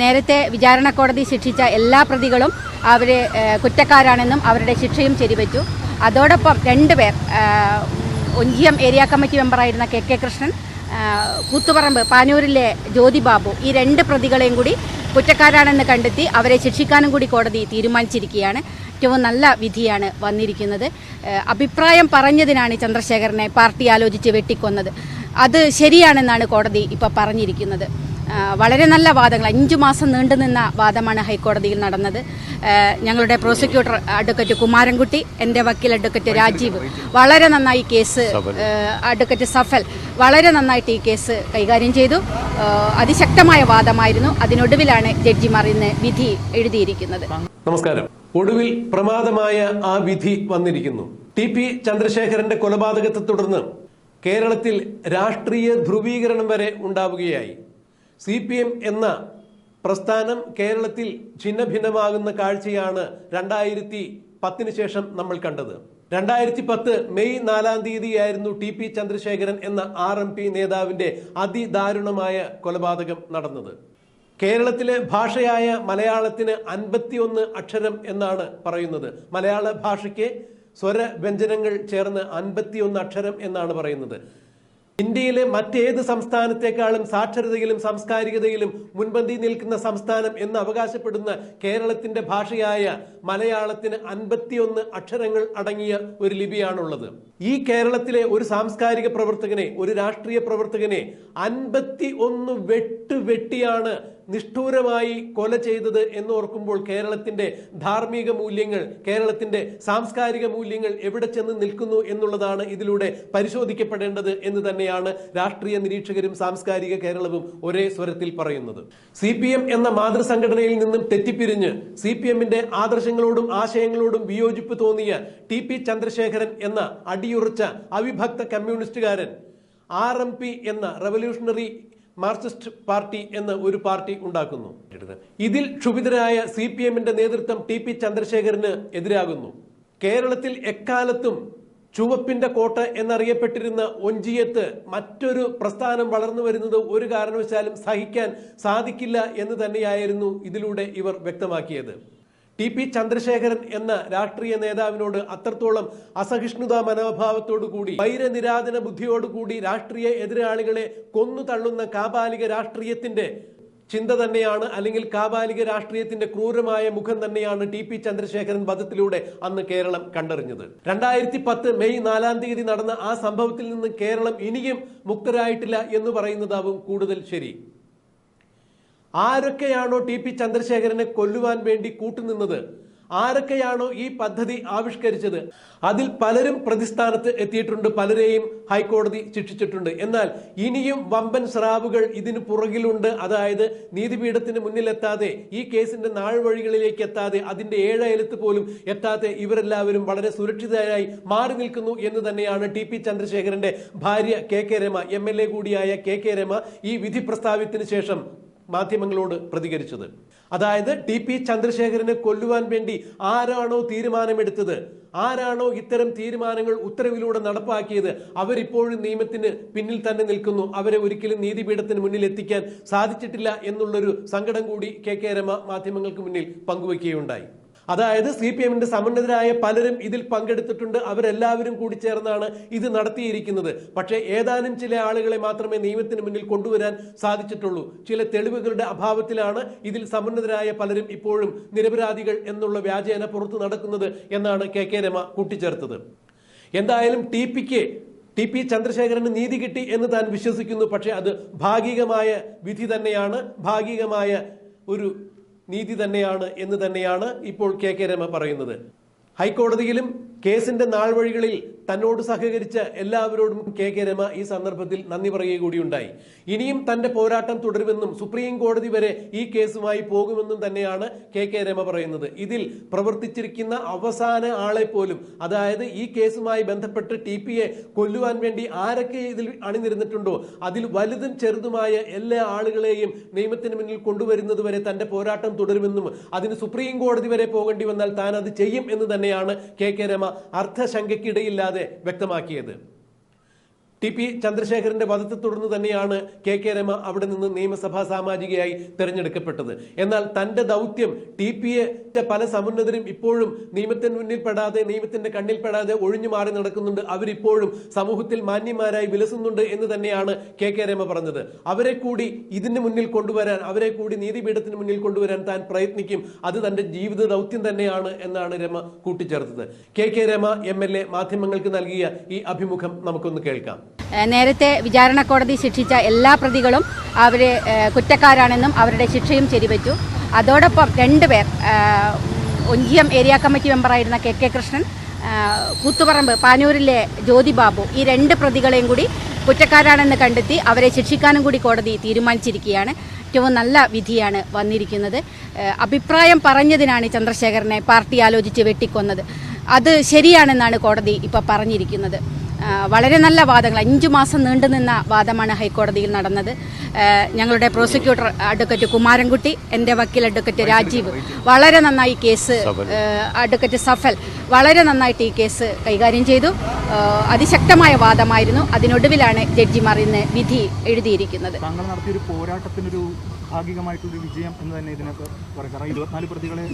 നേരത്തെ വിചാരണ കോടതി ശിക്ഷിച്ച എല്ലാ പ്രതികളും അവരെ കുറ്റക്കാരാണെന്നും അവരുടെ ശിക്ഷയും ശരിവെച്ചു. അതോടൊപ്പം 2 പേർ, ഒഞ്ചിയം ഏരിയ കമ്മിറ്റി മെമ്പറായിരുന്ന കെ കൃഷ്ണൻ, കൂത്തുപറമ്പ് പാനൂരിലെ ജ്യോതി ബാബു, ഈ 2 പ്രതികളെയും കൂടി കുറ്റക്കാരാണെന്ന് കണ്ടെത്തി അവരെ ശിക്ഷിക്കാനും കൂടി കോടതി തീരുമാനിച്ചിരിക്കുകയാണ്. ഏറ്റവും നല്ല വിധിയാണ് വന്നിരിക്കുന്നത്. അഭിപ്രായം പറഞ്ഞതിനാണ് ചന്ദ്രശേഖരനെ പാർട്ടി ആലോചിച്ച് വെട്ടിക്കൊന്നത്. അത് ശരിയാണെന്നാണ് കോടതി ഇപ്പോൾ പറഞ്ഞിരിക്കുന്നത്. വളരെ നല്ല വാദങ്ങൾ, 5 മാസം നീണ്ടുനിന്ന വാദമാണ് ഹൈക്കോടതിയിൽ നടന്നത്. ഞങ്ങളുടെ പ്രോസിക്യൂട്ടർ അഡ്വക്കേറ്റ് കുമാരൻകുട്ടി, എൻ്റെ വക്കീൽ അഡ്വക്കേറ്റ് രാജീവ് വളരെ നന്നായി കേസ്, അഡ്വക്കേറ്റ് സഫൽ വളരെ നന്നായിട്ട് ഈ കേസ് കൈകാര്യം ചെയ്തു. അതിശക്തമായ വാദമായിരുന്നു. അതിനൊടുവിലാണ് ജഡ്ജിമാർ ഇന്ന് വിധി എഴുതിയിരിക്കുന്നത്. നമസ്കാരം. ഒടുവിൽ പ്രമാദമായ ആ വിധി വന്നിരിക്കുന്നു. ടി പി ചന്ദ്രശേഖരന്റെ കൊലപാതകത്തെ തുടർന്ന് കേരളത്തിൽ രാഷ്ട്രീയ ധ്രുവീകരണം വരെ ഉണ്ടാവുകയായി. CPM എന്ന പ്രസ്ഥാനം കേരളത്തിൽ ഛിന്നഭിന്നമാകുന്ന കാഴ്ചയാണ് 2010 ശേഷം നമ്മൾ കണ്ടത്. 2010 മെയ് 4-ാം തീയതിയായിരുന്നു ടി പി ചന്ദ്രശേഖരൻ എന്ന RMP നേതാവിന്റെ അതിദാരുണമായ കൊലപാതകം നടന്നത്. കേരളത്തിലെ ഭാഷയായ മലയാളത്തിന് 51 അക്ഷരം എന്നാണ് പറയുന്നത്. മലയാള ഭാഷയ്ക്ക് സ്വരവ്യഞ്ജനങ്ങൾ ചേർന്ന് 51 അക്ഷരം എന്നാണ് പറയുന്നത്. ഇന്ത്യയിലെ മറ്റേത് സംസ്ഥാനത്തെക്കാളും സാക്ഷരതയിലും സാംസ്കാരികതയിലും മുൻപന്തി നിൽക്കുന്ന സംസ്ഥാനം എന്ന് അവകാശപ്പെടുന്ന കേരളത്തിന്റെ ഭാഷയായ മലയാളത്തിന് 51 അക്ഷരങ്ങൾ അടങ്ങിയ ഒരു ലിപിയാണുള്ളത്. ഈ കേരളത്തിലെ ഒരു സാംസ്കാരിക പ്രവർത്തകനെ, ഒരു രാഷ്ട്രീയ പ്രവർത്തകനെ 51 വെട്ടിയാണ് നിഷ്ഠൂരമായി കൊല ചെയ്തത് എന്നോർക്കുമ്പോൾ കേരളത്തിന്റെ ധാർമ്മിക മൂല്യങ്ങൾ, കേരളത്തിന്റെ സാംസ്കാരിക മൂല്യങ്ങൾ എവിടെ ചെന്ന് നിൽക്കുന്നു എന്നുള്ളതാണ് ഇതിലൂടെ പരിശോധിക്കപ്പെടേണ്ടത് എന്ന് തന്നെയാണ് രാഷ്ട്രീയ നിരീക്ഷകരും സാംസ്കാരിക കേരളവും ഒരേ സ്വരത്തിൽ പറയുന്നത്. CPM എന്ന മാതൃസംഘടനയിൽ നിന്നും തെറ്റിപ്പിരിഞ്ഞ് CPMന്റെ ആദർശങ്ങളോടും ആശയങ്ങളോടും വിയോജിപ്പ് തോന്നിയ ടി പി ചന്ദ്രശേഖരൻ എന്ന അടിയുറച്ച അവിഭക്ത കമ്മ്യൂണിസ്റ്റുകാരൻ RMP എന്ന റവല്യൂഷണറി മാർക്സിസ്റ്റ് പാർട്ടി എന്ന ഒരു പാർട്ടി ഉണ്ടാക്കുന്നു. ഇതിൽ ക്ഷുഭിതരായ CPMന്റെ നേതൃത്വം ടി പി ചന്ദ്രശേഖരന് എതിരാകുന്നു. കേരളത്തിൽ എക്കാലത്തും ചുവപ്പിന്റെ കോട്ട എന്നറിയപ്പെട്ടിരുന്ന ഒഞ്ചിയത്ത് മറ്റൊരു പ്രസ്ഥാനം വളർന്നു വരുന്നത് ഒരു കാരണവശാലും സഹിക്കാൻ സാധിക്കില്ല എന്ന് തന്നെയായിരുന്നു ഇതിലൂടെ ഇവർ വ്യക്തമാക്കിയത്. ടി പി ചന്ദ്രശേഖരൻ എന്ന രാഷ്ട്രീയ നേതാവിനോട് അത്രത്തോളം അസഹിഷ്ണുതാ മനോഭാവത്തോടുകൂടി, വൈരനിരാധന ബുദ്ധിയോടുകൂടി രാഷ്ട്രീയ എതിരാളികളെ കൊന്നു തള്ളുന്ന കാബാലിക രാഷ്ട്രീയത്തിന്റെ ചിന്ത തന്നെയാണ്, അല്ലെങ്കിൽ കാബാലിക രാഷ്ട്രീയത്തിന്റെ ക്രൂരമായ മുഖം തന്നെയാണ് ടി പി ചന്ദ്രശേഖരൻ വധത്തിലൂടെ അന്ന് കേരളം കണ്ടറിഞ്ഞത്. 2010 മെയ് 4-ാം തീയതി നടന്ന ആ സംഭവത്തിൽ നിന്ന് കേരളം ഇനിയും മുക്തരായിട്ടില്ല എന്ന് പറയുന്നതാവും കൂടുതൽ ശരി. ആരൊക്കെയാണോ ടി പി ചന്ദ്രശേഖരനെ കൊല്ലുവാൻ വേണ്ടി കൂട്ടുനിന്നത്, ആരൊക്കെയാണോ ഈ പദ്ധതി ആവിഷ്കരിച്ചത്, അതിൽ പലരും പ്രതിസ്ഥാനത്ത് എത്തിയിട്ടുണ്ട്, പലരെയും ഹൈക്കോടതി ശിക്ഷിച്ചിട്ടുണ്ട്. എന്നാൽ ഇനിയും വമ്പൻ സ്രാവുകൾ ഇതിന് പുറകിലുണ്ട്. അതായത് നീതിപീഠത്തിന് മുന്നിലെത്താതെ, ഈ കേസിന്റെ നാൾവഴികളിലേക്ക് എത്താതെ, അതിന്റെ ഏഴയലത്ത് പോലും എത്താതെ ഇവരെല്ലാവരും വളരെ സുരക്ഷിതരായി മാറി നിൽക്കുന്നു എന്ന് തന്നെയാണ് ടി പി ചന്ദ്രശേഖരന്റെ ഭാര്യ KK രമ, MLA കൂടിയായ KK രമ ഈ വിധി പ്രസ്താവത്തിന് ശേഷം മാധ്യമങ്ങളോട് പ്രതികരിച്ചത്. അതായത് ടി പി ചന്ദ്രശേഖരനെ കൊല്ലുവാൻ വേണ്ടി ആരാണോ തീരുമാനമെടുത്തത്, ആരാണോ ഇത്തരം തീരുമാനങ്ങൾ ഉത്തരവിലൂടെ നടപ്പാക്കിയത്, അവരിപ്പോഴും നിയമത്തിന് പിന്നിൽ തന്നെ നിൽക്കുന്നു. അവരെ ഒരിക്കലും നീതിപീഠത്തിന് മുന്നിൽ എത്തിക്കാൻ സാധിച്ചിട്ടില്ല എന്നുള്ളൊരു സങ്കടം കൂടി KK രമ മാധ്യമങ്ങൾക്ക് മുന്നിൽ പങ്കുവയ്ക്കുകയുണ്ടായി. അതായത് CPMന്റെ സമുന്നതരായ പലരും ഇതിൽ പങ്കെടുത്തിട്ടുണ്ട്. അവരെല്ലാവരും കൂടി ചേർന്നാണ് ഇത് നടത്തിയിരിക്കുന്നത്. പക്ഷേ ഏതാനും ചില ആളുകളെ മാത്രമേ നിയമത്തിന് മുന്നിൽ കൊണ്ടുവരാൻ സാധിച്ചിട്ടുള്ളൂ. ചില തെളിവുകളുടെ അഭാവത്തിലാണ് ഇതിൽ സമുന്നതരായ പലരും ഇപ്പോഴും നിരപരാധികൾ എന്നുള്ള വ്യാജേന പുറത്തു നടക്കുന്നത് എന്നാണ് KK രമ കൂട്ടിച്ചേർത്തത്. എന്തായാലും ടി പി ചന്ദ്രശേഖരന് നീതി കിട്ടി എന്ന് താൻ വിശ്വസിക്കുന്നു. പക്ഷേ അത് ഭാഗികമായ വിധി തന്നെയാണ്, ഭാഗികമായ ഒരു നീതി തന്നെയാണ് എന്ന് തന്നെയാണ് ഇപ്പോൾ KK രമ പറയുന്നത്. ഹൈക്കോടതിയിലും കേസിന്റെ നാൾവഴികളിൽ തന്നോട് സഹകരിച്ച എല്ലാവരോടും KK രമ ഈ സന്ദർഭത്തിൽ നന്ദി പറയുക കൂടിയുണ്ടായി. ഇനിയും തന്റെ പോരാട്ടം തുടരുമെന്നും സുപ്രീം കോടതി വരെ ഈ കേസുമായി പോകുമെന്നും തന്നെയാണ് KK രമ പറയുന്നത്. ഇതിൽ പ്രവർത്തിച്ചിരിക്കുന്ന അവസാന ആളെ പോലും, അതായത് ഈ കേസുമായി ബന്ധപ്പെട്ട് TPയെ കൊല്ലുവാൻ വേണ്ടി ആരൊക്കെ ഇതിൽ അണിനിരന്നിട്ടുണ്ടോ അതിൽ വലുതും ചെറുതുമായ എല്ലാ ആളുകളെയും നിയമത്തിന് മുന്നിൽ കൊണ്ടുവരുന്നത് വരെ തന്റെ പോരാട്ടം തുടരുമെന്നും അതിന് സുപ്രീം കോടതി വരെ പോകേണ്ടി വന്നാൽ താൻ അത് ചെയ്യും എന്ന് തന്നെയാണ് KK രമ അർത്ഥശങ്കയ്ക്കിടയില്ലാതെ വ്യക്തമാക്കിയത്. ടി.പി. ചന്ദ്രശേഖരന്റെ വധത്തെ തുടർന്ന് തന്നെയാണ് കെ രമ അവിടെ നിന്ന് നിയമസഭാ സാമാജികയായി തെരഞ്ഞെടുക്കപ്പെട്ടത്. എന്നാൽ തന്റെ ദൗത്യം ടി.പി.യെ പല സമുന്നതരും ഇപ്പോഴും നിയമത്തിന് മുന്നിൽ പെടാതെ, നിയമത്തിന്റെ കണ്ണിൽ പെടാതെ ഒഴിഞ്ഞു മാറി നടക്കുന്നുണ്ട്. അവരിപ്പോഴും സമൂഹത്തിൽ മാന്യന്മാരായി വിലസുന്നുണ്ട് എന്ന് തന്നെയാണ് കെ രമ പറഞ്ഞത്. അവരെ കൂടി ഇതിന് മുന്നിൽ കൊണ്ടുവരാൻ, അവരെ കൂടി നീതിപീഠത്തിന് മുന്നിൽ കൊണ്ടുവരാൻ താൻ പ്രയത്നിക്കും. അത് തന്റെ ജീവിത ദൗത്യം തന്നെയാണ് എന്നാണ് രമ കൂട്ടിച്ചേർത്തത്. കെ രമ MLA മാധ്യമങ്ങൾക്ക് നൽകിയ ഈ അഭിമുഖം നമുക്കൊന്ന് കേൾക്കാം. നേരത്തെ വിചാരണ കോടതി ശിക്ഷിച്ച എല്ലാ പ്രതികളും അവരെ കുറ്റക്കാരാണെന്നും അവരുടെ ശിക്ഷയും ശരിവെച്ചു. അതോടൊപ്പം 2 പേർ, ഒഞ്ചിയം ഏരിയ കമ്മിറ്റി മെമ്പറായിരുന്ന കെ കൃഷ്ണൻ, കൂത്തുപറമ്പ് പാനൂരിലെ ജ്യോതി ബാബു, ഈ 2 പ്രതികളെയും കൂടി കുറ്റക്കാരാണെന്ന് കണ്ടെത്തി അവരെ ശിക്ഷിക്കാനും കൂടി കോടതി തീരുമാനിച്ചിരിക്കുകയാണ്. ഏറ്റവും നല്ല വിധിയാണ് വന്നിരിക്കുന്നത്. അഭിപ്രായം പറഞ്ഞതിനാണ് ചന്ദ്രശേഖരനെ പാർട്ടി ആലോചിച്ച് വെട്ടിക്കൊന്നത്. അത് ശരിയാണെന്നാണ് കോടതി ഇപ്പോൾ പറഞ്ഞിരിക്കുന്നത്. വളരെ നല്ല വാദങ്ങൾ, 5 മാസം നീണ്ടുനിന്ന വാദമാണ് ഹൈക്കോടതിയിൽ നടന്നത്. ഞങ്ങളുടെ പ്രോസിക്യൂട്ടർ അഡ്വക്കേറ്റ് കുമാരൻകുട്ടി, എൻ്റെ വക്കീൽ അഡ്വക്കേറ്റ് രാജീവ് വളരെ നന്നായി കേസ്, അഡ്വക്കേറ്റ് സഫൽ വളരെ നന്നായിട്ട് ഈ കേസ് കൈകാര്യം ചെയ്തു. അതിശക്തമായ വാദമായിരുന്നു. അതിനൊടുവിലാണ് ജഡ്ജിമാർ ഇന്ന് വിധി എഴുതിയിരിക്കുന്നത്. താങ്കൾ നടത്തിയൊരു പോരാട്ടത്തിനൊരു ഭാഗികമായിട്ടൊരു വിജയം എന്ന് തന്നെ ഇതിനകത്ത് പറയാം. 24 പ്രതികളെ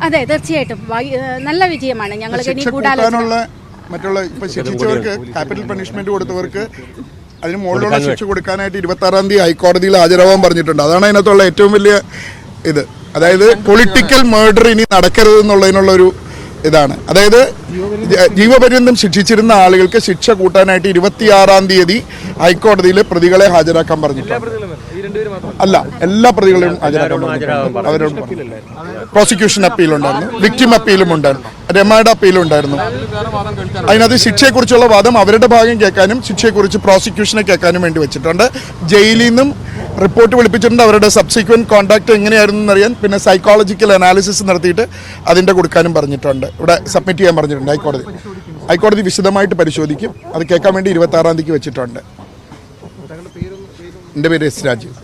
അതെ, തീർച്ചയായിട്ടും നല്ല വിജയമാണ്. ഞങ്ങൾക്ക് ഇനി ഗൂഢാലോചന മറ്റുള്ള ഇപ്പൊ ശിക്ഷിച്ചവർക്ക് ക്യാപിറ്റൽ പണിഷ്മെന്റ് കൊടുത്തവർക്ക് അതിന് മുകളിലുള്ള ശിക്ഷ കൊടുക്കാനായിട്ട് 26-ാം തീയതി ഹൈക്കോടതിയിൽ ഹാജരാവാൻ പറഞ്ഞിട്ടുണ്ട്. അതാണ് അതിനകത്തുള്ള ഏറ്റവും വലിയ ഇത്. അതായത് പൊളിറ്റിക്കൽ മർഡർ ഇനി നടക്കരുത് എന്നുള്ളതിനുള്ള ഒരു ഇതാണ്. അതായത് ജീവപര്യന്തം ശിക്ഷിച്ചിരുന്ന ആളുകൾക്ക് ശിക്ഷ കൂട്ടാനായിട്ട് 26-ാം തീയതി ഹൈക്കോടതിയിൽ പ്രതികളെ ഹാജരാക്കാൻ പറഞ്ഞിട്ടുണ്ട്. അല്ല, എല്ലാ പ്രതികളെയും ഹാജരാക്കാൻ അവരോട് പ്രോസിക്യൂഷൻ അപ്പീലുണ്ടായിരുന്നു, വിക്ടിം അപ്പീലും ഉണ്ടായിരുന്നു, രമയുടെ അപ്പീലും ഉണ്ടായിരുന്നു. അതിനകത്ത് ശിക്ഷയെക്കുറിച്ചുള്ള വാദം അവരുടെ ഭാഗം കേൾക്കാനും ശിക്ഷയെക്കുറിച്ച് പ്രോസിക്യൂഷനെ കേൾക്കാനും വേണ്ടി വെച്ചിട്ടുണ്ട്. ജയിലിൽ നിന്നും റിപ്പോർട്ട് വിളിപ്പിച്ചിട്ടുണ്ട്. അവരുടെ സബ്സിക്വന്റ് കോണ്ടാക്ട് എങ്ങനെയായിരുന്നു എന്നറിയാൻ, പിന്നെ സൈക്കോളജിക്കൽ അനാലിസിസ് നടത്തിയിട്ട് അതിൻ്റെ കൊടുക്കാനും പറഞ്ഞിട്ടുണ്ട്. ഇവിടെ സബ്മിറ്റ് ചെയ്യാൻ പറഞ്ഞിട്ടുണ്ട് ഹൈക്കോടതി വിശദമായിട്ട് പരിശോധിക്കും. അത് കേൾക്കാൻ വേണ്ടി 26-ാം തീയതിക്ക് വെച്ചിട്ടുണ്ട്. എൻ്റെ പേര് എസ് രാജീവ്.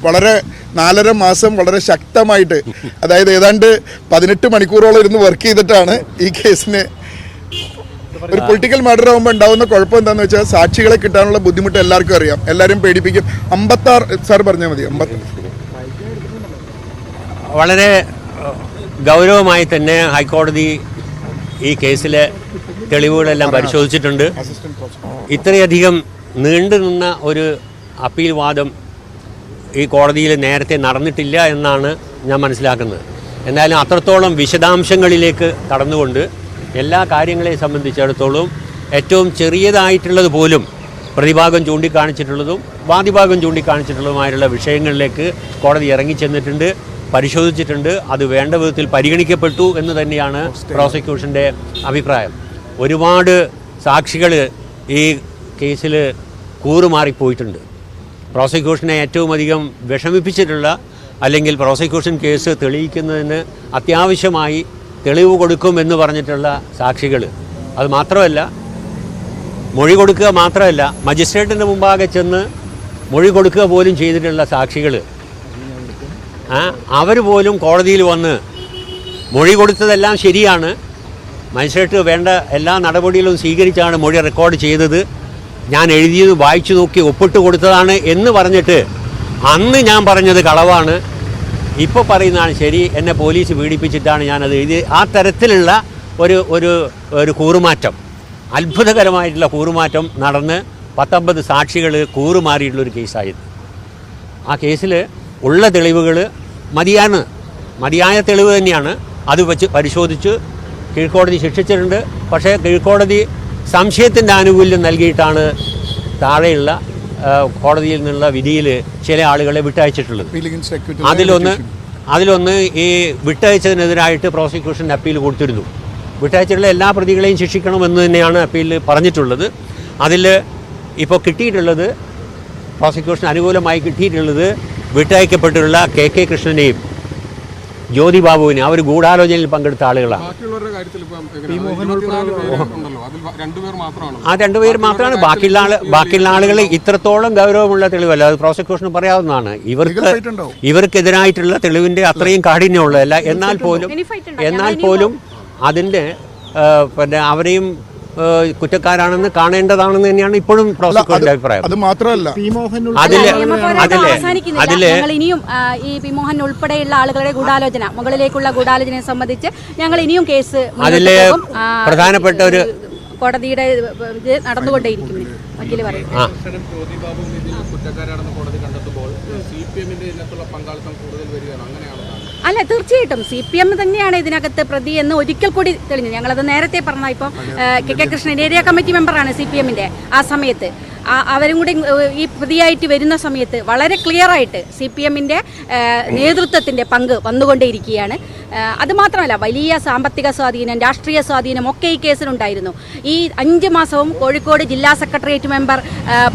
വളരെ 4.5 മാസം വളരെ ശക്തമായിട്ട്, അതായത് ഏതാണ്ട് 18 മണിക്കൂറോളം ഇരുന്ന് വർക്ക് ചെയ്തിട്ടാണ് ഈ കേസിന്. ഒരു പൊളിറ്റിക്കൽ മർഡർ ആകുമ്പോൾ ഉണ്ടാവുന്ന കുഴപ്പം എന്താണെന്ന് വെച്ചാൽ സാക്ഷികളെ കിട്ടാനുള്ള ബുദ്ധിമുട്ട് എല്ലാവർക്കും അറിയാം. എല്ലാവരും പേടിപ്പിക്കും. 56 സാർ പറഞ്ഞാൽ മതി. 50 വളരെ ഗൗരവമായി തന്നെ ഹൈക്കോടതി ഈ കേസിലെ തെളിവുകളെല്ലാം പരിശോധിച്ചിട്ടുണ്ട്. ഇത്രയധികം നീണ്ടുനിന്ന ഒരു അപ്പീൽ വാദം ഈ കോടതിയിൽ നേരത്തെ നടന്നിട്ടില്ല എന്നാണ് ഞാൻ മനസ്സിലാക്കുന്നത്. എന്നാലും അത്രത്തോളം വിശദാംശങ്ങളിലേക്ക് കടന്നുകൊണ്ട് എല്ലാ കാര്യങ്ങളെ സംബന്ധിച്ചിടത്തോളം ഏറ്റവും ചെറിയതായിട്ടുള്ളത് പോലും പ്രതിഭാഗം ചൂണ്ടിക്കാണിച്ചിട്ടുള്ളതും വാദിഭാഗം ചൂണ്ടിക്കാണിച്ചിട്ടുള്ളതുമായുള്ള വിഷയങ്ങളിലേക്ക് കോടതി ഇറങ്ങിച്ചെന്നിട്ടുണ്ട്, പരിശോധിച്ചിട്ടുണ്ട്. അത് വേണ്ട വിധത്തിൽ പരിഗണിക്കപ്പെട്ടു എന്ന് തന്നെയാണ് പ്രോസിക്യൂഷൻ്റെ അഭിപ്രായം. ഒരുപാട് സാക്ഷികൾ ഈ കേസിൽ കൂറുമാറിപ്പോയിട്ടുണ്ട്. പ്രോസിക്യൂഷനെ ഏറ്റവും അധികം വിഷമിപ്പിച്ചിട്ടുള്ള, അല്ലെങ്കിൽ പ്രോസിക്യൂഷൻ കേസ് തെളിയിക്കുന്നതിന് അത്യാവശ്യമായി തെളിവ് കൊടുക്കുമെന്ന് പറഞ്ഞിട്ടുള്ള സാക്ഷികൾ, അത് മാത്രമല്ല മൊഴി കൊടുക്കുക മാത്രമല്ല, മജിസ്ട്രേറ്റിൻ്റെ മുമ്പാകെ ചെന്ന് മൊഴി കൊടുക്കുക പോലും ചെയ്തിട്ടുള്ള സാക്ഷികൾ, അവർ പോലും കോടതിയിൽ വന്ന് മൊഴി കൊടുത്തതെല്ലാം ശരിയാണ്, മജിസ്ട്രേറ്റ് വേണ്ട എല്ലാ നടപടികളും സ്വീകരിച്ചാണ് മൊഴി റെക്കോർഡ് ചെയ്തത്, ഞാൻ എഴുതിയത് വായിച്ചു നോക്കി ഒപ്പിട്ട് കൊടുത്തതാണ് എന്ന് പറഞ്ഞിട്ട് അന്ന് ഞാൻ പറഞ്ഞത് കളവാണ്, ഇപ്പോൾ പറയുന്നതാണ് ശരി, എന്നെ പോലീസ് പീഡിപ്പിച്ചിട്ടാണ് ഞാനത് എഴുതി. ആ തരത്തിലുള്ള ഒരു കൂറുമാറ്റം, അത്ഭുതകരമായിട്ടുള്ള കൂറുമാറ്റം നടന്ന് 19 സാക്ഷികൾ കൂറുമാറിയിട്ടുള്ളൊരു കേസായിരുന്നു. ആ കേസിൽ ഉള്ള തെളിവുകൾ മതിയായ തെളിവ് തന്നെയാണ്. അത് വെച്ച് പരിശോധിച്ച് കീഴ്ക്കോടതി ശിക്ഷിച്ചിട്ടുണ്ട്. പക്ഷേ കീഴ്ക്കോടതി സംശയത്തിൻ്റെ ആനുകൂല്യം നൽകിയിട്ടാണ് താഴെയുള്ള കോടതിയിൽ നിന്നുള്ള വിധിയിൽ ചില ആളുകളെ വിട്ടയച്ചിട്ടുള്ളത്. അതിലൊന്ന് ഈ വിട്ടയച്ചതിനെതിരായിട്ട് പ്രോസിക്യൂഷൻ അപ്പീൽ കൊടുത്തിരുന്നു. വിട്ടയച്ചിട്ടുള്ള എല്ലാ പ്രതികളെയും ശിക്ഷിക്കണമെന്ന് തന്നെയാണ് അപ്പീലിൽ പറഞ്ഞിട്ടുള്ളത്. അതിൽ ഇപ്പോൾ കിട്ടിയിട്ടുള്ളത്, പ്രോസിക്യൂഷൻ അനുകൂലമായി കിട്ടിയിട്ടുള്ളത്, വിട്ടയക്കപ്പെട്ടിട്ടുള്ള കെ കൃഷ്ണനെയും ജ്യോതി ബാബുവിനെ, അവർ ഗൂഢാലോചനയിൽ പങ്കെടുത്ത ആളുകളാണ്. ആ 2 പേർ മാത്രമാണ്. ബാക്കിയുള്ള ആളുകൾ ഇത്രത്തോളം ഗൗരവമുള്ള തെളിവല്ല. അത് പ്രോസിക്യൂഷന് പറയാവുന്നതാണ്. ഇവർക്കെതിരായിട്ടുള്ള തെളിവിന്റെ അത്രയും കാഠിന്യമുള്ളതല്ല. എന്നാൽ പോലും അതിൻ്റെ പിന്നെ അവരെയും കുറ്റക്കാരാണെന്ന് കാണേണ്ടതാണെന്ന് തന്നെയാണ് ഇപ്പോഴും പ്രോസിക്യൂട്ടറിന്റെ അഭിപ്രായം. അത് മാത്രമല്ല ഞങ്ങൾ ഇനിയും ഈ പി മോഹൻ ഉൾപ്പെടെയുള്ള ആളുകളുടെ ഗൂഢാലോചന മുകളിലേക്കുള്ള ഗൂഢാലോചനയെ സംബന്ധിച്ച് ഞങ്ങൾ ഇനിയും കേസ് അതിലെ പ്രധാനപ്പെട്ട ഒരു കോടതിയുടെ ഇത് നടന്നുകൊണ്ടേയിരിക്കും. വക്കീല് പറയും അല്ല, തീർച്ചയായിട്ടും CPM തന്നെയാണ് ഇതിനകത്ത് പ്രതി എന്ന് ഒരിക്കൽ കൂടി തെളിഞ്ഞു. ഞങ്ങളത് നേരത്തെ പറഞ്ഞ ഇപ്പം KK കൃഷ്ണൻ ഏരിയ കമ്മിറ്റി മെമ്പറാണ് CPMന്റെ ആ സമയത്ത്. അവരും കൂടി ഈ പ്രതിയായിട്ട് വരുന്ന സമയത്ത് വളരെ ക്ലിയറായിട്ട് CPMന്റെ നേതൃത്വത്തിൻ്റെ പങ്ക് വന്നുകൊണ്ടേയിരിക്കുകയാണ്. അതുമാത്രമല്ല, വലിയ സാമ്പത്തിക സ്വാധീനം, രാഷ്ട്രീയ സ്വാധീനം ഒക്കെ ഈ കേസിനുണ്ടായിരുന്നു. ഈ 5 മാസവും കോഴിക്കോട് ജില്ലാ സെക്രട്ടേറിയറ്റ് മെമ്പർ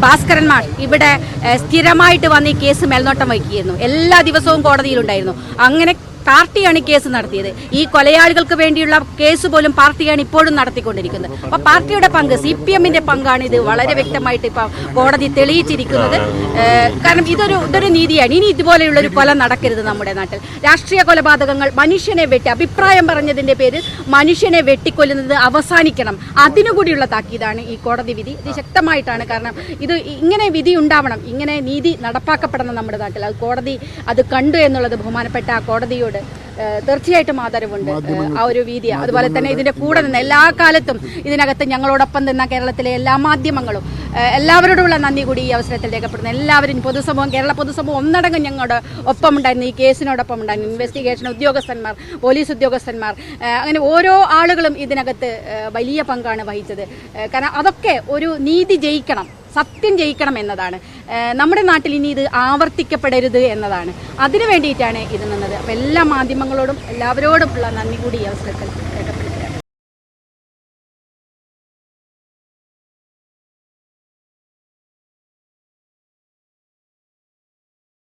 ഭാസ്കരൻ മാഷ് ഇവിടെ സ്ഥിരമായിട്ട് വന്ന് ഈ കേസ് മേൽനോട്ടം വഹിക്കുകയായിരുന്നു. എല്ലാ ദിവസവും കോടതിയിലുണ്ടായിരുന്നു. അങ്ങനെ പാർട്ടിയാണ് ഈ കേസ് നടത്തിയത്. ഈ കൊലയാളികൾക്ക് വേണ്ടിയുള്ള കേസ് പോലും പാർട്ടിയാണ് ഇപ്പോഴും നടത്തിക്കൊണ്ടിരിക്കുന്നത്. അപ്പോൾ പാർട്ടിയുടെ പങ്ക്, CPMന്റെ പങ്കാണ് ഇത് വളരെ വ്യക്തമായിട്ട് ഇപ്പം കോടതി തെളിയിച്ചിരിക്കുന്നത്. കാരണം ഇതൊരു നീതിയാണ്. ഇനി ഇതുപോലെയുള്ളൊരു കൊല നടക്കരുത് നമ്മുടെ നാട്ടിൽ. രാഷ്ട്രീയ കൊലപാതകങ്ങൾ, മനുഷ്യനെ അഭിപ്രായം പറഞ്ഞതിൻ്റെ പേരിൽ മനുഷ്യനെ വെട്ടിക്കൊല്ലുന്നത് അവസാനിക്കണം. അതിനുകൂടിയുള്ള താക്കീതാണ് ഈ കോടതി വിധി. ഇത് ശക്തമായിട്ടാണ്. കാരണം ഇങ്ങനെ വിധി ഉണ്ടാവണം, ഇങ്ങനെ നീതി നടപ്പാക്കപ്പെടണം നമ്മുടെ നാട്ടിൽ. അത് കോടതി അത് കണ്ടു എന്നുള്ളത് ബഹുമാനപ്പെട്ട ആ കോടതിയോട് തീർച്ചയായിട്ടും ആദരവുണ്ട്. ആ ഒരു വീതി, അതുപോലെ തന്നെ ഇതിന്റെ കൂടെ നിന്ന് എല്ലാ കാലത്തും ഇതിനകത്ത് ഞങ്ങളോടൊപ്പം നിന്ന കേരളത്തിലെ എല്ലാ മാധ്യമങ്ങളും എല്ലാവരോടുമുള്ള നന്ദി കൂടി ഈ അവസരത്തിൽ രേഖപ്പെടുന്നു. എല്ലാവരും പൊതുസമൂഹം, കേരള പൊതുസമൂഹം ഒന്നടങ്കം ഞങ്ങളുടെ ഒപ്പം ഉണ്ടായിരുന്നു. ഈ കേസിനോടൊപ്പം ഉണ്ടായിരുന്നു. ഇൻവെസ്റ്റിഗേഷൻ ഉദ്യോഗസ്ഥന്മാർ, പോലീസ് ഉദ്യോഗസ്ഥന്മാർ, അങ്ങനെ ഓരോ ആളുകളും ഇതിനകത്ത് വലിയ പങ്കാണ് വഹിച്ചത്. കാരണം അതൊക്കെ ഒരു നീതി ജയിക്കണം, സത്യം ജയിക്കണം എന്നതാണ്. നമ്മുടെ നാട്ടിൽ ഇനി ഇത് ആവർത്തിക്കപ്പെടരുത് എന്നതാണ്. അതിനു വേണ്ടിയിട്ടാണ് ഇത് നിന്നത്. അപ്പോൾ എല്ലാ മാധ്യമങ്ങളോടും എല്ലാവരോടും ഉള്ള നന്ദി കൂടി ഈ അവസരത്തിൽ